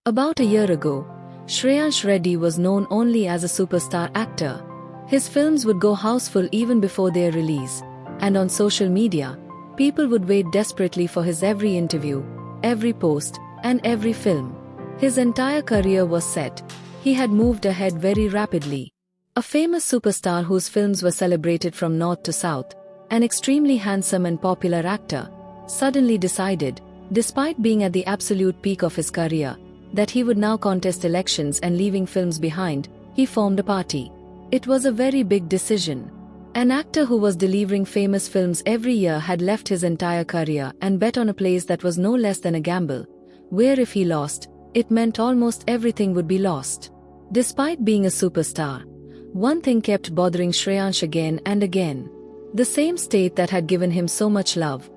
About a year ago, Shreyansh Reddy was known only as a superstar actor. His films would go houseful even before their release, and on social media, people would wait desperately for his every interview, every post, and every film. His entire career was set. He had moved ahead very rapidly. A famous superstar whose films were celebrated from north to south, an extremely handsome and popular actor, suddenly decided, despite being at the absolute peak of his career, that he would now contest elections and leaving films behind. He formed a party. It was a very big decision. An actor who was delivering famous films every year had left his entire career and bet on a place that was no less than a gamble, where if he lost, it meant almost everything would be lost. Despite being a superstar, one thing kept bothering Shreyansh again and again. The same state that had given him so much love.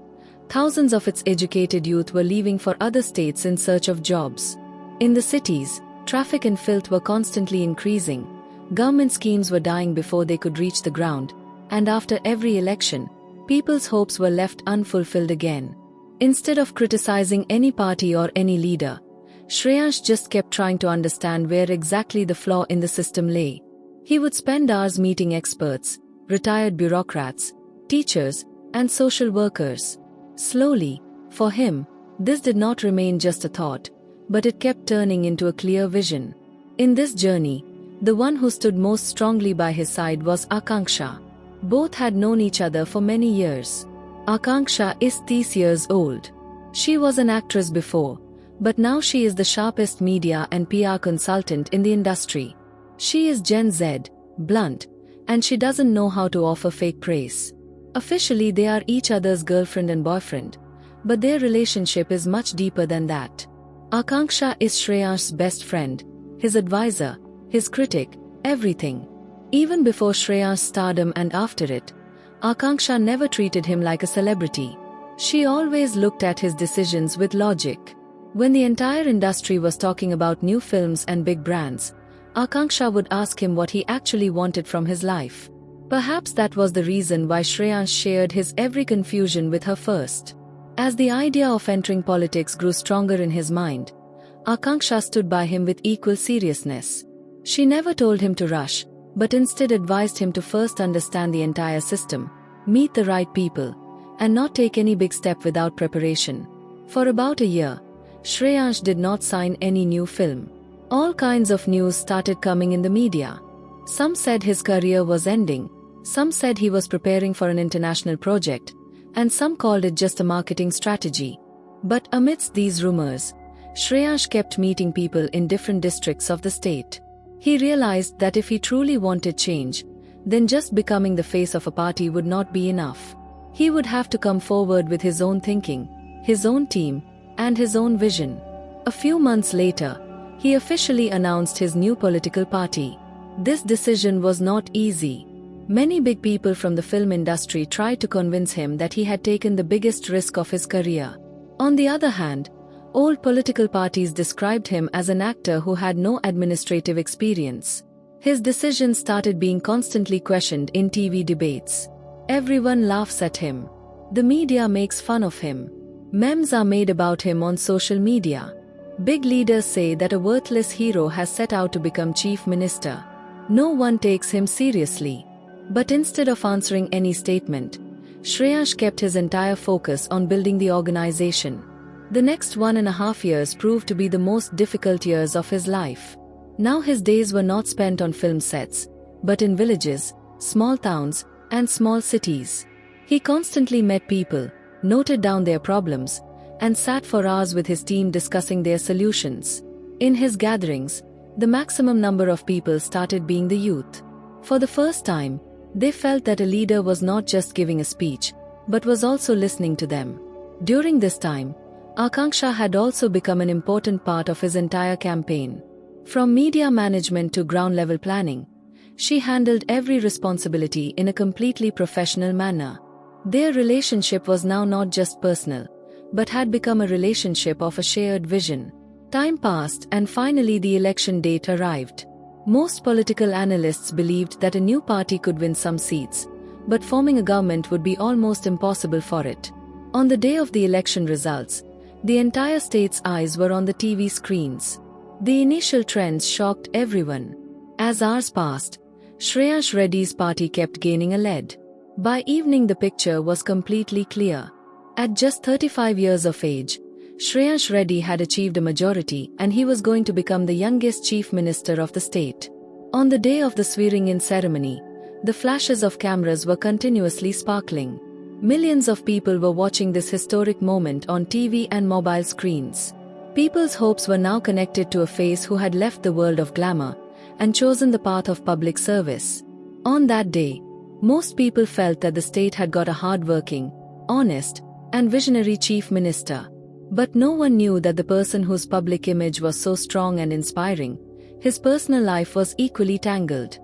Thousands of its educated youth were leaving for other states in search of jobs. In the cities, traffic and filth were constantly increasing. Government schemes were dying before they could reach the ground, and after every election, people's hopes were left unfulfilled again. Instead of criticizing any party or any leader, Shreyansh just kept trying to understand where exactly the flaw in the system lay. He would spend hours meeting experts, retired bureaucrats, teachers, and social workers. Slowly, for him, this did not remain just a thought, but it kept turning into a clear vision. In this journey, the one who stood most strongly by his side was Akanksha. Both had known each other for many years. Akanksha is 30 years old. She was an actress before, but now she is the sharpest media and PR consultant in the industry. She is Gen Z, blunt, and she doesn't know how to offer fake praise. Officially they are each other's girlfriend and boyfriend, but their relationship is much deeper than that. Akanksha is Shreyansh's best friend, his advisor, his critic, everything. Even before Shreyansh's stardom and after it, Akanksha never treated him like a celebrity. She always looked at his decisions with logic. When the entire industry was talking about new films and big brands, Akanksha would ask him what he actually wanted from his life. Perhaps that was the reason why Shreyansh shared his every confusion with her first. As the idea of entering politics grew stronger in his mind, Akanksha stood by him with equal seriousness. She never told him to rush, but instead advised him to first understand the entire system, meet the right people, and not take any big step without preparation. For about a year, Shreyansh did not sign any new film. All kinds of news started coming in the media. Some said his career was ending, some said he was preparing for an international project, and some called it just a marketing strategy. But amidst these rumors, Shreyansh kept meeting people in different districts of the state. He realized that if he truly wanted change, then just becoming the face of a party would not be enough. He would have to come forward with his own thinking, his own team, and his own vision. A few months later, he officially announced his new political party. This decision was not easy. Many big people from the film industry tried to convince him that he had taken the biggest risk of his career. On the other hand, old political parties described him as an actor who had no administrative experience. His decisions started being constantly questioned in TV debates. Everyone laughs at him. The media makes fun of him. Memes are made about him on social media. Big leaders say that a worthless hero has set out to become chief minister. No one takes him seriously. But instead of answering any statement, Shreyansh kept his entire focus on building the organization. The next 1.5 years proved to be the most difficult years of his life. Now his days were not spent on film sets, but in villages, small towns, and small cities. He constantly met people, noted down their problems, and sat for hours with his team discussing their solutions. In his gatherings, the maximum number of people started being the youth. For the first time, they felt that a leader was not just giving a speech, but was also listening to them. During this time, Akanksha had also become an important part of his entire campaign. From media management to ground-level planning, she handled every responsibility in a completely professional manner. Their relationship was now not just personal, but had become a relationship of a shared vision. Time passed and finally the election date arrived. Most political analysts believed that a new party could win some seats, but forming a government would be almost impossible for it. On the day of the election results, the entire state's eyes were on the TV screens. The initial trends shocked everyone. As hours passed, Shreyansh Reddy's party kept gaining a lead. By evening the picture was completely clear. At just 35 years of age, Shreyansh Reddy had achieved a majority and he was going to become the youngest chief minister of the state. On the day of the swearing-in ceremony, the flashes of cameras were continuously sparkling. Millions of people were watching this historic moment on TV and mobile screens. People's hopes were now connected to a face who had left the world of glamour and chosen the path of public service. On that day, most people felt that the state had got a hard-working, honest, and visionary chief minister. But no one knew that the person whose public image was so strong and inspiring, his personal life was equally tangled.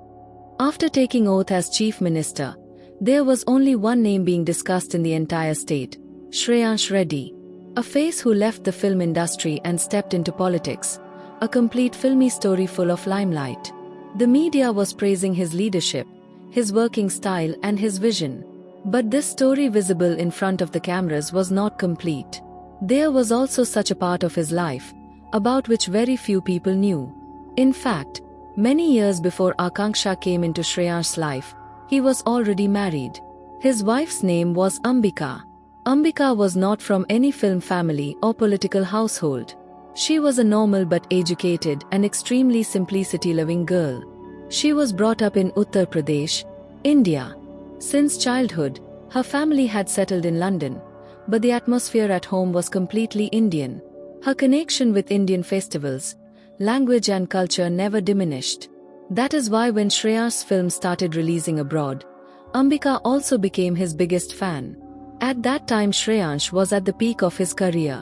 After taking oath as chief minister, there was only one name being discussed in the entire state: Shreyansh Reddy. A face who left the film industry and stepped into politics, a complete filmy story full of limelight. The media was praising his leadership, his working style and his vision. But this story visible in front of the cameras was not complete. There was also such a part of his life, about which very few people knew. In fact, many years before Akanksha came into Shreyansh's life, he was already married. His wife's name was Ambika. Ambika was not from any film family or political household. She was a normal but educated and extremely simplicity-loving girl. She was brought up in Uttar Pradesh, India. Since childhood, her family had settled in London, but the atmosphere at home was completely Indian. Her connection with Indian festivals, language and culture never diminished. That is why when Shreyansh's films started releasing abroad, Ambika also became his biggest fan. At that time Shreyansh was at the peak of his career.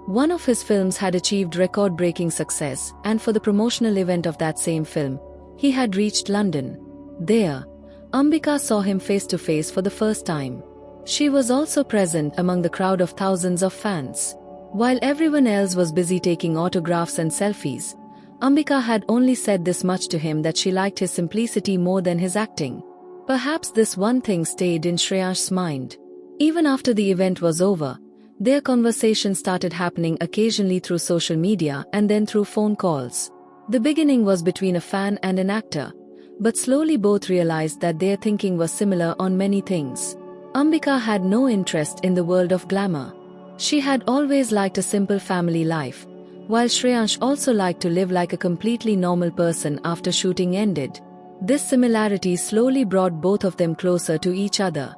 One of his films had achieved record-breaking success, and for the promotional event of that same film, he had reached London. There, Ambika saw him face to face for the first time. She was also present among the crowd of thousands of fans. While everyone else was busy taking autographs and selfies, Ambika had only said this much to him, that she liked his simplicity more than his acting. Perhaps this one thing stayed in Shreyansh's mind. Even after the event was over, their conversation started happening occasionally through social media and then through phone calls. The beginning was between a fan and an actor, but slowly both realized that their thinking was similar on many things. Ambika had no interest in the world of glamour. She had always liked a simple family life, while Shreyansh also liked to live like a completely normal person after shooting ended. This similarity slowly brought both of them closer to each other.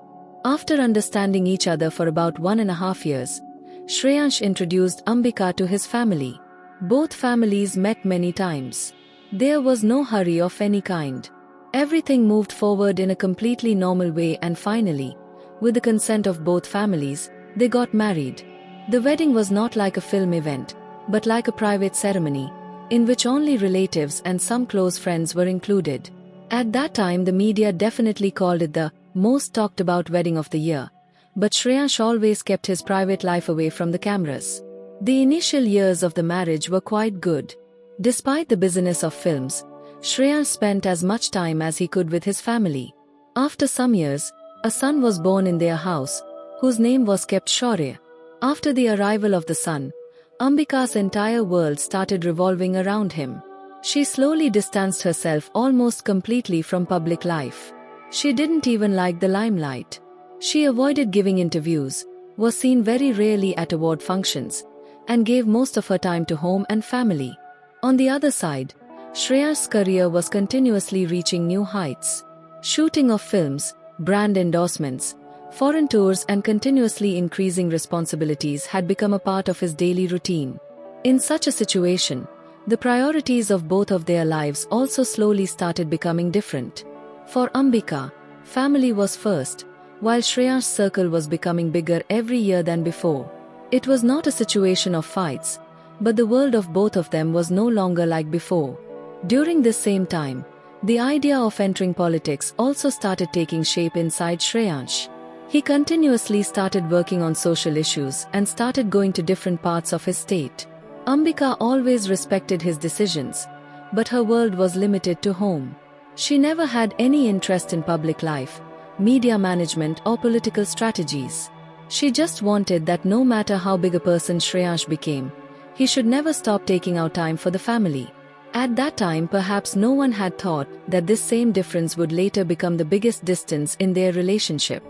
After understanding each other for about 1.5 years, Shreyansh introduced Ambika to his family. Both families met many times. There was no hurry of any kind. Everything moved forward in a completely normal way, and finally, with the consent of both families, they got married. The wedding was not like a film event, but like a private ceremony, in which only relatives and some close friends were included. At that time the media definitely called it the most talked about wedding of the year, but Shreyansh always kept his private life away from the cameras. The initial years of the marriage were quite good. Despite the busyness of films, Shreyansh spent as much time as he could with his family. After some years, a son was born in their house, whose name was kept Shaurya. After the arrival of the son, Ambika's entire world started revolving around him. She slowly distanced herself almost completely from public life. She didn't even like the limelight. She avoided giving interviews, was seen very rarely at award functions, and gave most of her time to home and family. On the other side, Shreyansh's career was continuously reaching new heights. Shooting of films, brand endorsements, foreign tours and continuously increasing responsibilities had become a part of his daily routine. In such a situation, the priorities of both of their lives also slowly started becoming different. For Ambika, family was first, while Shreyansh's circle was becoming bigger every year than before. It was not a situation of fights, but the world of both of them was no longer like before. During this same time, the idea of entering politics also started taking shape inside Shreyansh. He continuously started working on social issues and started going to different parts of his state. Ambika always respected his decisions, but her world was limited to home. She never had any interest in public life, media management or political strategies. She just wanted that no matter how big a person Shreyansh became, He should never stop taking out time for the family. At that time, perhaps no one had thought that this same difference would later become the biggest distance in their relationship.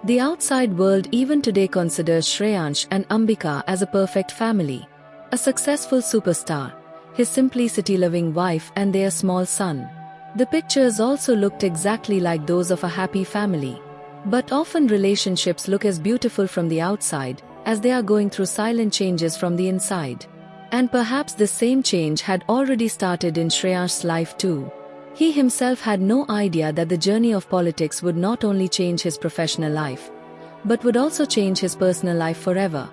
The outside world even today considers Shreyansh and Ambika as a perfect family. A successful superstar, his simplicity-loving wife and their small son. The pictures also looked exactly like those of a happy family. But often relationships look as beautiful from the outside as they are going through silent changes from the inside. And perhaps the same change had already started in Shreyansh's life too. He himself had no idea that the journey of politics would not only change his professional life, but would also change his personal life forever.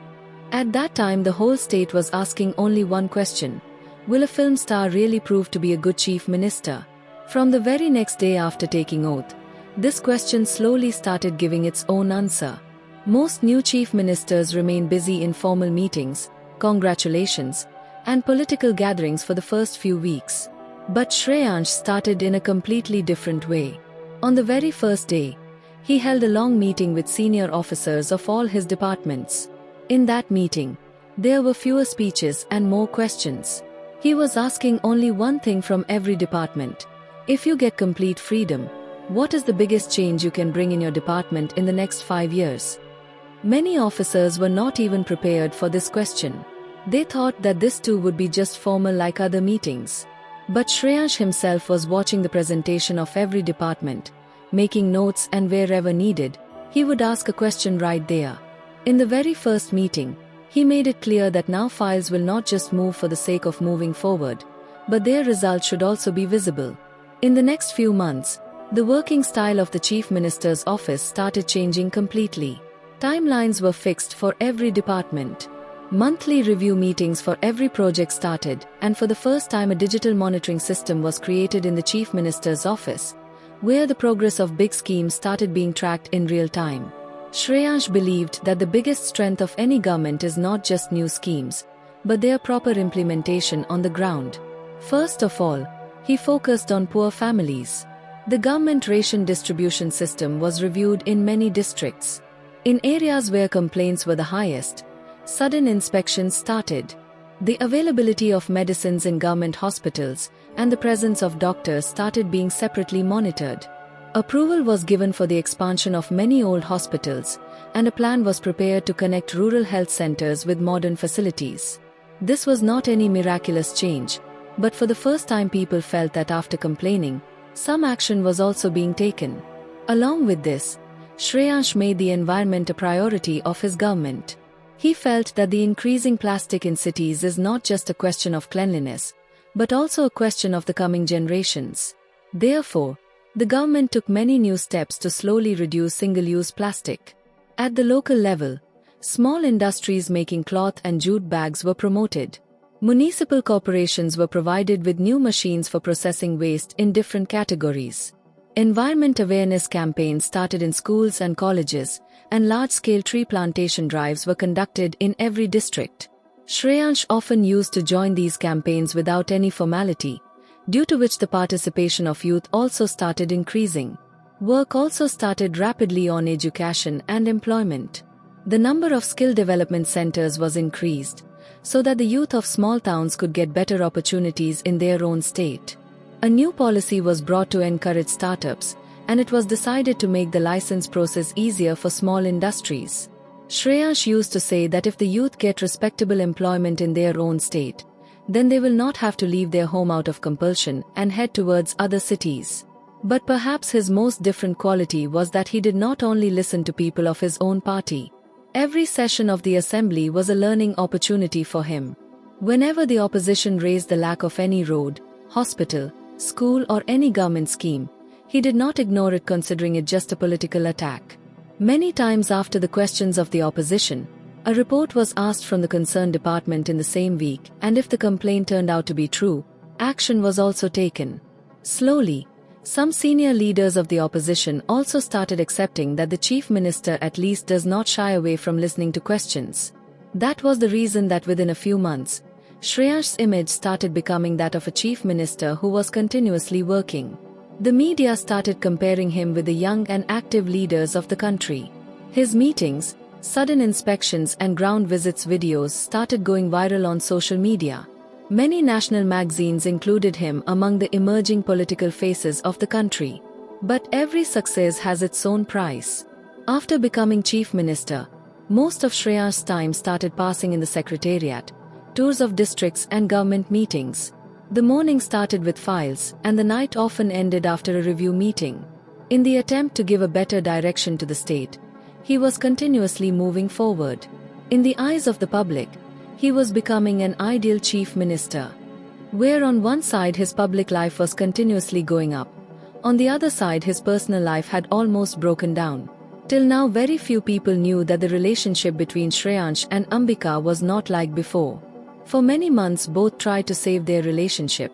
At that time, the whole state was asking only one question: will a film star really prove to be a good chief minister? From the very next day after taking oath, this question slowly started giving its own answer. Most new chief ministers remain busy in formal meetings, congratulations, and political gatherings for the first few weeks. But Shreyansh started in a completely different way. On the very first day, he held a long meeting with senior officers of all his departments. In that meeting, there were fewer speeches and more questions. He was asking only one thing from every department: if you get complete freedom, what is the biggest change you can bring in your department in the next 5 years? Many officers were not even prepared for this question. They thought that this too would be just formal like other meetings. But Shreyansh himself was watching the presentation of every department, making notes, and wherever needed, he would ask a question right there. In the very first meeting, he made it clear that now files will not just move for the sake of moving forward, but their results should also be visible. In the next few months, the working style of the Chief Minister's office started changing completely. Timelines were fixed for every department. Monthly review meetings for every project started, and for the first time a digital monitoring system was created in the Chief Minister's office, where the progress of big schemes started being tracked in real time. Shreyansh believed that the biggest strength of any government is not just new schemes, but their proper implementation on the ground. First of all, he focused on poor families. The government ration distribution system was reviewed in many districts. In areas where complaints were the highest, sudden inspections started. The availability of medicines in government hospitals and the presence of doctors started being separately monitored. Approval was given for the expansion of many old hospitals, and a plan was prepared to connect rural health centers with modern facilities. This was not any miraculous change, but for the first time people felt that after complaining, some action was also being taken. Along with this, Shreyansh made the environment a priority of his government. He felt that the increasing plastic in cities is not just a question of cleanliness, but also a question of the coming generations. Therefore, the government took many new steps to slowly reduce single-use plastic. At the local level, small industries making cloth and jute bags were promoted. Municipal corporations were provided with new machines for processing waste in different categories. Environment awareness campaigns started in schools and colleges, and large-scale tree plantation drives were conducted in every district. Shreyansh often used to join these campaigns without any formality, due to which the participation of youth also started increasing. Work also started rapidly on education and employment. The number of skill development centers was increased, so that the youth of small towns could get better opportunities in their own state. A new policy was brought to encourage startups, and it was decided to make the license process easier for small industries. Shreyansh used to say that if the youth get respectable employment in their own state, then they will not have to leave their home out of compulsion and head towards other cities. But perhaps his most different quality was that he did not only listen to people of his own party. Every session of the assembly was a learning opportunity for him. Whenever the opposition raised the lack of any road, hospital, school or any government scheme, he did not ignore it, considering it just a political attack. Many times after the questions of the opposition, a report was asked from the concerned department in the same week, and if the complaint turned out to be true, action was also taken. Slowly, some senior leaders of the opposition also started accepting that the chief minister at least does not shy away from listening to questions. That was the reason that within a few months, Shreyansh's image started becoming that of a chief minister who was continuously working. The media started comparing him with the young and active leaders of the country. His meetings, Sudden inspections and ground visits videos started going viral on social media. Many national magazines included him among the emerging political faces of the country. But every success has its own price. After becoming chief minister, most of Shreyansh's time started passing in the secretariat, tours of districts and government meetings. The morning started with files, and the night often ended after a review meeting. In the attempt to give a better direction to the state, he was continuously moving forward. In the eyes of the public, he was becoming an ideal chief minister, where on one side his public life was continuously going up, on the other side his personal life had almost broken down. Till now very few people knew that the relationship between Shreyansh and Ambika was not like before. For many months both tried to save their relationship,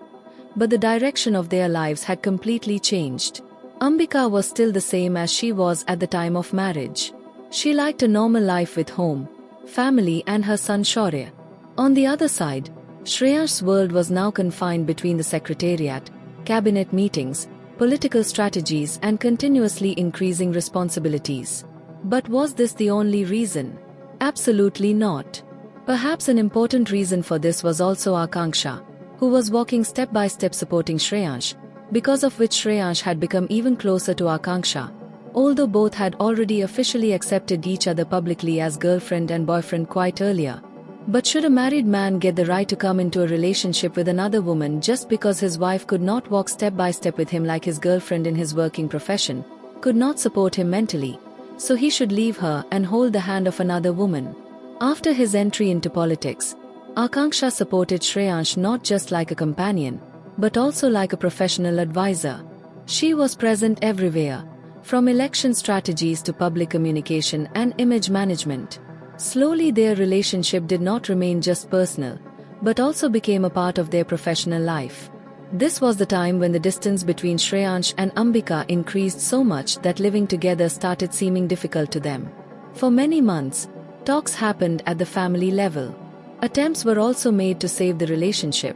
but the direction of their lives had completely changed. Ambika was still the same as she was at the time of marriage. She liked a normal life with home, family and her son Shaurya. On the other side, Shreyansh's world was now confined between the secretariat, cabinet meetings, political strategies and continuously increasing responsibilities. But was this the only reason? Absolutely not. Perhaps an important reason for this was also Akanksha, who was walking step by step supporting Shreyansh, because of which Shreyansh had become even closer to Akanksha, although both had already officially accepted each other publicly as girlfriend and boyfriend quite earlier. But should a married man get the right to come into a relationship with another woman just because his wife could not walk step by step with him like his girlfriend in his working profession, could not support him mentally, so he should leave her and hold the hand of another woman? After his entry into politics, Akanksha supported Shreyansh not just like a companion, but also like a professional advisor. She was present everywhere, from election strategies to public communication and image management. Slowly their relationship did not remain just personal, but also became a part of their professional life. This was the time when the distance between Shreyansh and Ambika increased so much that living together started seeming difficult to them. For many months, talks happened at the family level. Attempts were also made to save the relationship,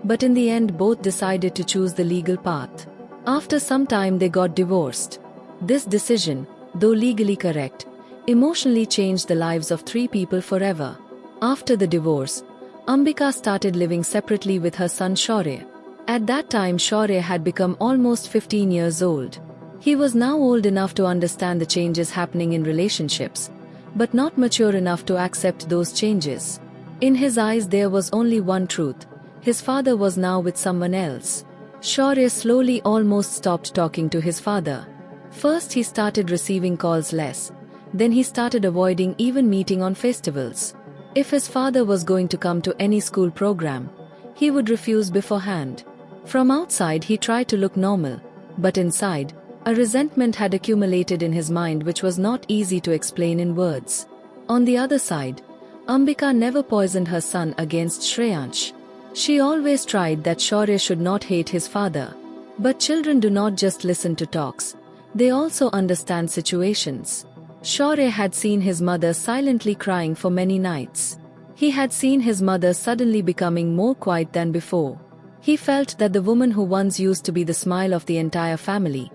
but in the end both decided to choose the legal path. After some time they got divorced. This decision, though legally correct, emotionally changed the lives of three people forever. After the divorce, Ambika started living separately with her son Shaurya. At that time Shaurya had become almost 15 years old. He was now old enough to understand the changes happening in relationships, but not mature enough to accept those changes. In his eyes there was only one truth: his father was now with someone else. Shaurya slowly almost stopped talking to his father. First he started receiving calls less, then he started avoiding even meeting on festivals. If his father was going to come to any school program, he would refuse beforehand. From outside he tried to look normal, but inside, a resentment had accumulated in his mind which was not easy to explain in words. On the other side, Ambika never poisoned her son against Shreyansh. She always tried that Shaurya should not hate his father. But children do not just listen to talks, they also understand situations. Shaurya had seen his mother silently crying for many nights. He had seen his mother suddenly becoming more quiet than before. He felt that the woman who once used to be the smile of the entire family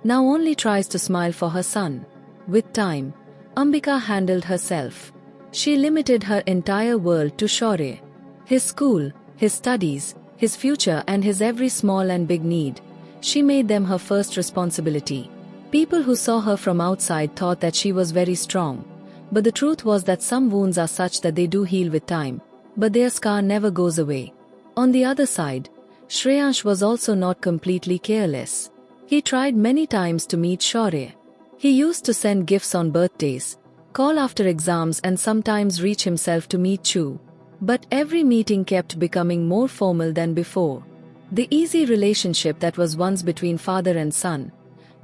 now only tries to smile for her son. With time, Ambika handled herself. She limited her entire world to Shaurya. His school, his studies, his future and his every small and big need. She made them her first responsibility. People who saw her from outside thought that she was very strong. But the truth was that some wounds are such that they do heal with time, but their scar never goes away. On the other side, Shreyansh was also not completely careless. He tried many times to meet Shaurya. He used to send gifts on birthdays, call after exams and sometimes reach himself to meet Chu. But every meeting kept becoming more formal than before. The easy relationship that was once between father and son,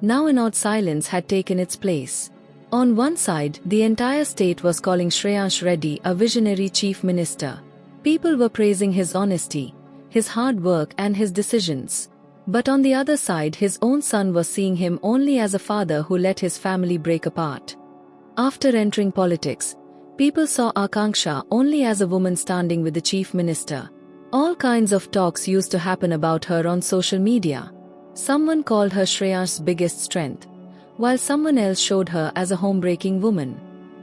now in odd silence had taken its place. On one side, the entire state was calling Shreyansh Reddy a visionary chief minister. People were praising his honesty, his hard work and his decisions. But on the other side, his own son was seeing him only as a father who let his family break apart. After entering politics, people saw Akanksha only as a woman standing with the chief minister. All kinds of talks used to happen about her on social media. Someone called her Shreyansh's biggest strength, while someone else showed her as a homebreaking woman.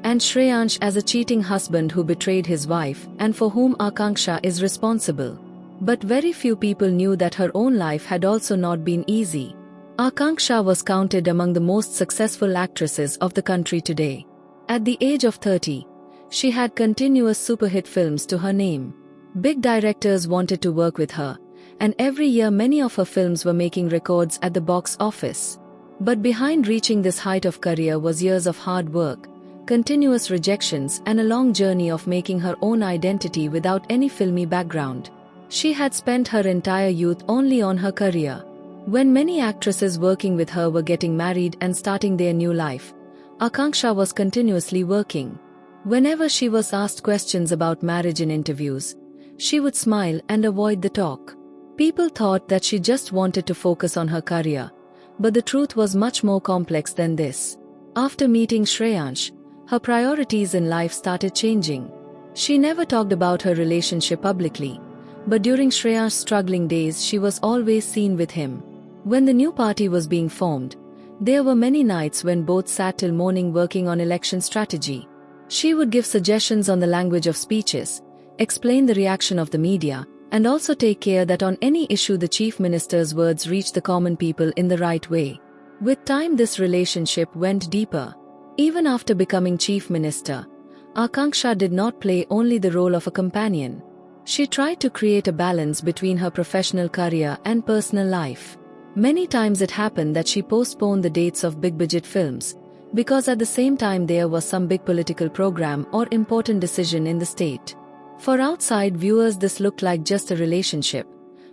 and Shreyansh as a cheating husband who betrayed his wife and for whom Akanksha is responsible. But very few people knew that her own life had also not been easy. Akanksha was counted among the most successful actresses of the country today. At the age of 30, she had continuous superhit films to her name. Big directors wanted to work with her, and every year many of her films were making records at the box office. But behind reaching this height of career was years of hard work, continuous rejections, and a long journey of making her own identity without any filmy background. She had spent her entire youth only on her career. When many actresses working with her were getting married and starting their new life, Akanksha was continuously working. Whenever she was asked questions about marriage in interviews, she would smile and avoid the talk. People thought that she just wanted to focus on her career, but the truth was much more complex than this. After meeting Shreyansh, her priorities in life started changing. She never talked about her relationship publicly, but during Shreyansh's struggling days she was always seen with him. When the new party was being formed, there were many nights when both sat till morning working on election strategy. She would give suggestions on the language of speeches, explain the reaction of the media, and also take care that on any issue the chief minister's words reached the common people in the right way. With time this relationship went deeper. Even after becoming chief minister, Akanksha did not play only the role of a companion. She tried to create a balance between her professional career and personal life. Many times it happened that she postponed the dates of big-budget films, because at the same time there was some big political program or important decision in the state. For outside viewers this looked like just a relationship,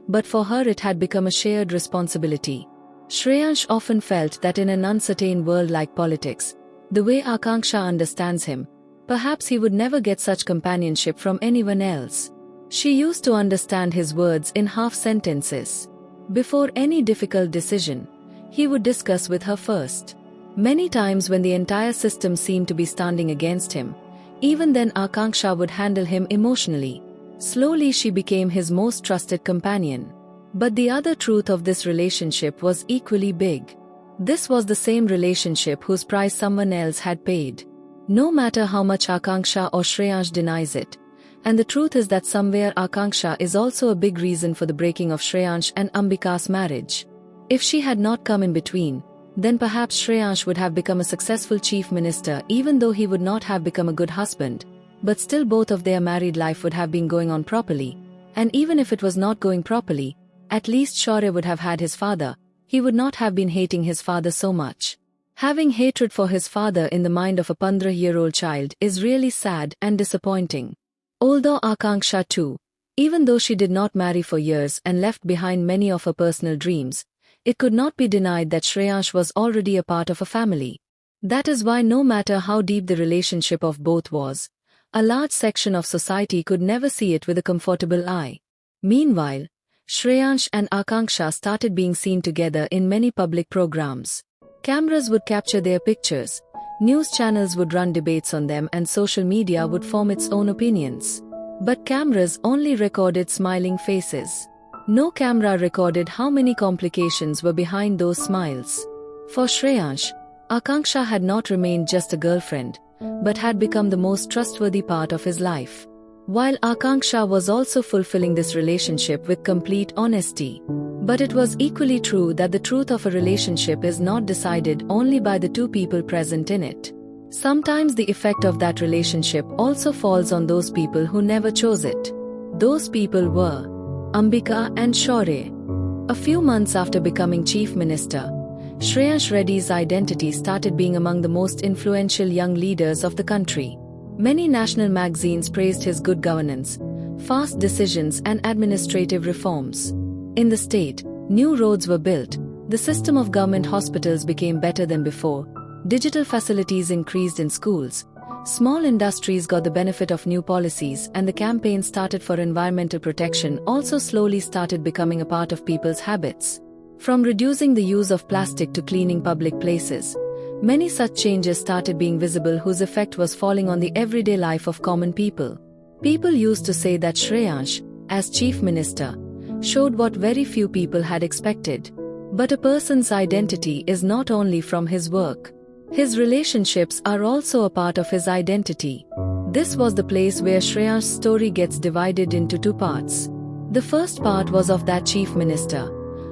but for her it had become a shared responsibility. Shreyansh often felt that in an uncertain world like politics, the way Akanksha understands him, perhaps he would never get such companionship from anyone else. She used to understand his words in half sentences. Before any difficult decision, he would discuss with her first. Many times when the entire system seemed to be standing against him, even then Akanksha would handle him emotionally. Slowly she became his most trusted companion. But the other truth of this relationship was equally big. This was the same relationship whose price someone else had paid. No matter how much Akanksha or Shreyansh denies it, and the truth is that somewhere Akanksha is also a big reason for the breaking of Shreyansh and Ambika's marriage. If she had not come in between, then perhaps Shreyansh would have become a successful chief minister even though he would not have become a good husband, but still both of their married life would have been going on properly, and even if it was not going properly, at least Shaurya would have had his father, he would not have been hating his father so much. Having hatred for his father in the mind of a 15-year-old child is really sad and disappointing. Although Akanksha too, even though she did not marry for years and left behind many of her personal dreams, it could not be denied that Shreyansh was already a part of a family. That is why no matter how deep the relationship of both was, a large section of society could never see it with a comfortable eye. Meanwhile, Shreyansh and Akanksha started being seen together in many public programs. Cameras would capture their pictures, news channels would run debates on them, and social media would form its own opinions. But cameras only recorded smiling faces. No camera recorded how many complications were behind those smiles. For Shreyansh, Akanksha had not remained just a girlfriend, but had become the most trustworthy part of his life. While Akanksha was also fulfilling this relationship with complete honesty. But it was equally true that the truth of a relationship is not decided only by the two people present in it. Sometimes the effect of that relationship also falls on those people who never chose it. Those people were Ambika and Shaurya. A few months after becoming chief minister, Shreyansh Reddy's identity started being among the most influential young leaders of the country. Many national magazines praised his good governance, fast decisions, and administrative reforms. In the state, new roads were built, the system of government hospitals became better than before, digital facilities increased in schools, small industries got the benefit of new policies, and the campaign started for environmental protection also slowly started becoming a part of people's habits. From reducing the use of plastic to cleaning public places, many such changes started being visible whose effect was falling on the everyday life of common people. People used to say that Shreyansh, as chief minister, showed what very few people had expected. But a person's identity is not only from his work. His relationships are also a part of his identity. This was the place where Shreyansh's story gets divided into two parts. The first part was of that chief minister,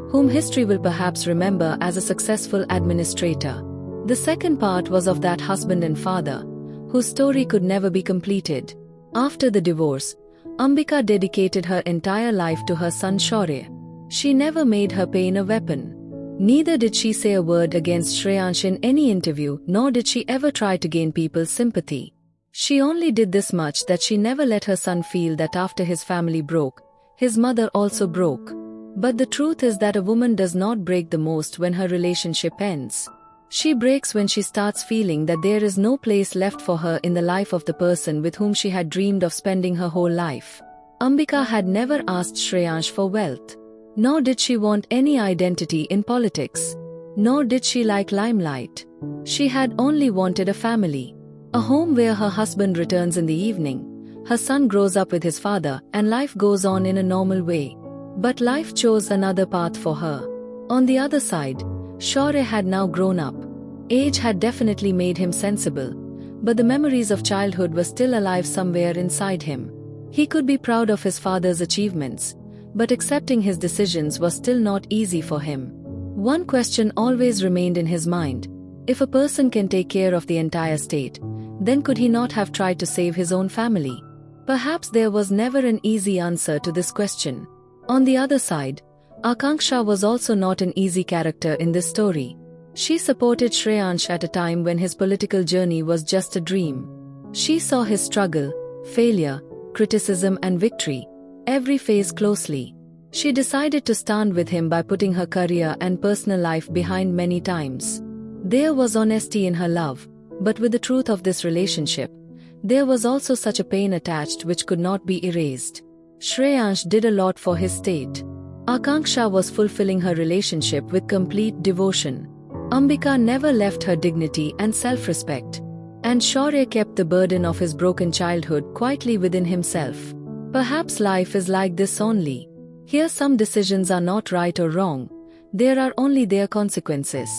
whom history will perhaps remember as a successful administrator. The second part was of that husband and father, whose story could never be completed. After the divorce, Ambika dedicated her entire life to her son Shaurya. She never made her pain a weapon. Neither did she say a word against Shreyansh in any interview, nor did she ever try to gain people's sympathy. She only did this much, that she never let her son feel that after his family broke, his mother also broke. But the truth is that a woman does not break the most when her relationship ends. She breaks when she starts feeling that there is no place left for her in the life of the person with whom she had dreamed of spending her whole life. Ambika had never asked Shreyansh for wealth. Nor did she want any identity in politics. Nor did she like limelight. She had only wanted a family. A home where her husband returns in the evening, her son grows up with his father, and life goes on in a normal way. But life chose another path for her. On the other side, Shaurya had now grown up. Age had definitely made him sensible, but the memories of childhood were still alive somewhere inside him. He could be proud of his father's achievements, but accepting his decisions was still not easy for him. One question always remained in his mind: if a person can take care of the entire state, then could he not have tried to save his own family? Perhaps there was never an easy answer to this question. On the other side, Akanksha was also not an easy character in this story. She supported Shreyansh at a time when his political journey was just a dream. She saw his struggle, failure, criticism and victory, every phase closely. She decided to stand with him by putting her career and personal life behind many times. There was honesty in her love, but with the truth of this relationship, there was also such a pain attached which could not be erased. Shreyansh did a lot for his state. Akanksha was fulfilling her relationship with complete devotion. Ambika never left her dignity and self-respect. And Shaurya kept the burden of his broken childhood quietly within himself. Perhaps life is like this only. Here some decisions are not right or wrong. There are only their consequences.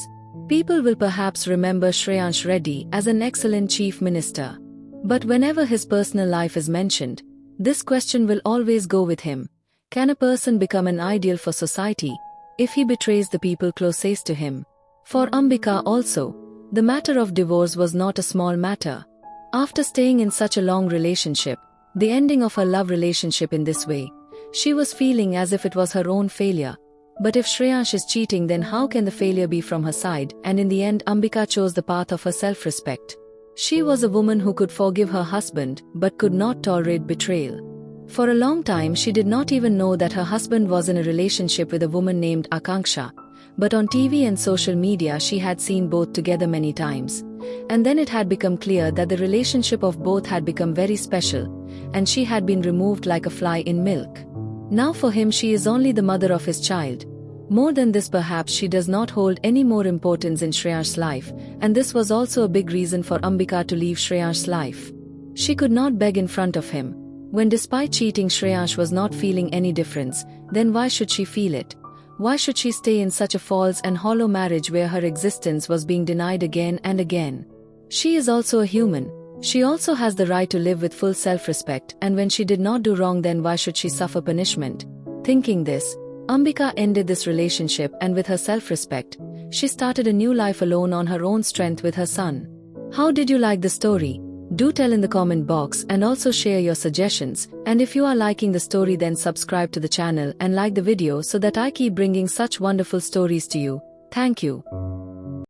People will perhaps remember Shreyansh Reddy as an excellent chief minister. But whenever his personal life is mentioned, this question will always go with him. Can a person become an ideal for society if he betrays the people closest to him? For Ambika also, the matter of divorce was not a small matter. After staying in such a long relationship, the ending of her love relationship in this way, she was feeling as if it was her own failure. But if Shreyansh is cheating, then how can the failure be from her side? And in the end, Ambika chose the path of her self-respect. She was a woman who could forgive her husband, but could not tolerate betrayal. For a long time she did not even know that her husband was in a relationship with a woman named Akanksha. But on TV and social media she had seen both together many times. And then it had become clear that the relationship of both had become very special, and she had been removed like a fly in milk. Now for him she is only the mother of his child. More than this, perhaps she does not hold any more importance in Shreyansh's life, and this was also a big reason for Ambika to leave Shreyansh's life. She could not beg in front of him. When despite cheating Shreyansh was not feeling any difference, then why should she feel it? Why should she stay in such a false and hollow marriage where her existence was being denied again and again? She is also a human. She also has the right to live with full self-respect, and when she did not do wrong, then why should she suffer punishment? Thinking this, Ambika ended this relationship, and with her self-respect, she started a new life alone on her own strength with her son. How did you like the story? Do tell in the comment box, and also share your suggestions. And if you are liking the story, then subscribe to the channel and like the video so that I keep bringing such wonderful stories to you. Thank you.